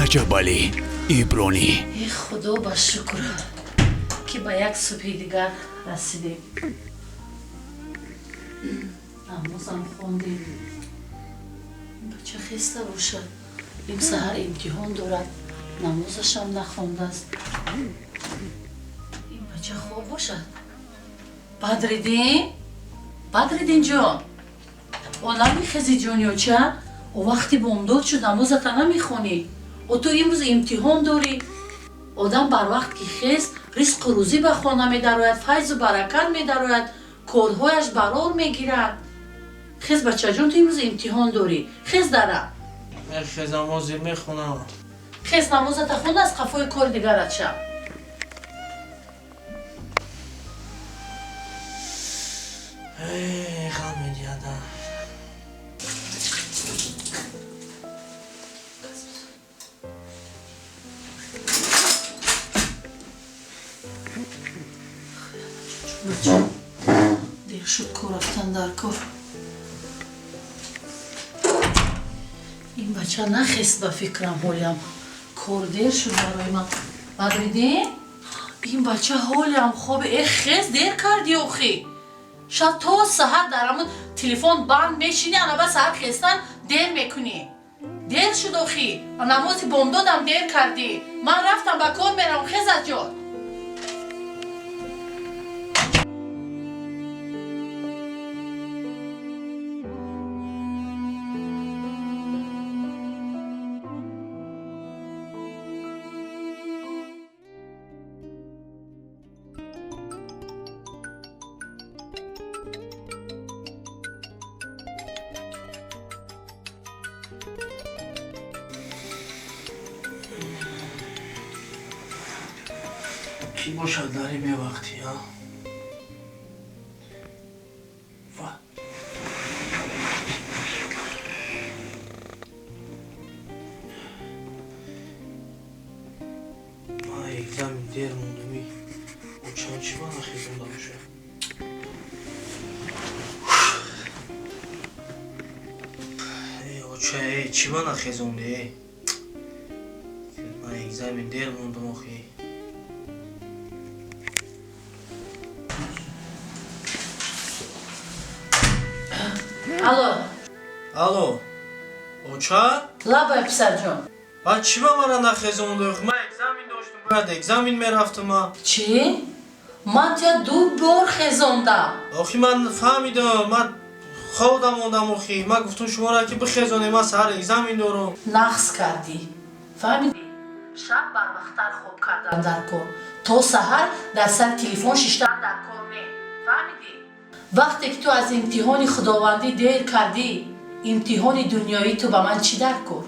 رجبالی ایبرانی. ای خدا با شکر که به یک صبح دیگر رسیدیم. نمازم خوندیم. بچه خسته باشد. این سحر امتحان دارد. نمازش هم نخوانده است. این بچه خوب باشد. بدریدین جان. اولا میخزی جانیو چه؟ او وقتی بامداد شد نمازت نمیخونی. و تو امروز امتحان داری. آدم بر وقت که خیز رزق و روزی به خانه میدراید، فیض و برکت میدراید، کارهایش برار میگیرد. خیز بچه جان تو امروز امتحان داری. خیز داره. خیز نمازی میخونم. خیز نمازت خونده از قفای کار دیگرت شد. ای غم دیادم. دیر شد کار رفتن در کار. این بچه نخست به فکرم حالیم. کار دیر شد برای من. بدریدین؟ این بچه حالیم خوبه. ای خیز دیر کردی آخی. شاید تا سحر در همون تلفن بند میشینی انا به سحر خستن دیر میکنی. دیر شد آخی. نمازی بامدادم دیر کردی. من رفتم به کار میرم خیزت جان. کی باشد داریم یه وقتی ها؟ ما اگزامی دیر موندمی او چند چی با نخیزونده باشه؟ ای او چی با نخیزونده؟ ما اگزامی دیر موندم آخی. الو اوچا؟ لابای پسر جان. بعد چی با مرا نخیزونده؟ من اگزامین داشتم باید اگزامین میرفتم. چی؟ من تیا 2 بار خیزوندم. آخی من فهمیدم. من خودم موندم آخی. من گفتم شما را که بخیزونی من سهر اگزامین دارم. نقص کردی. فهمیدی؟ شب بر وقتر خوب کردن در کار. تا سحر در سر تلفن ششتن در کار نه. فهمیدی؟ وقتی که تو از امتحان خداوندی دیر کردی، امتحان دنیایی تو به من چی در کار؟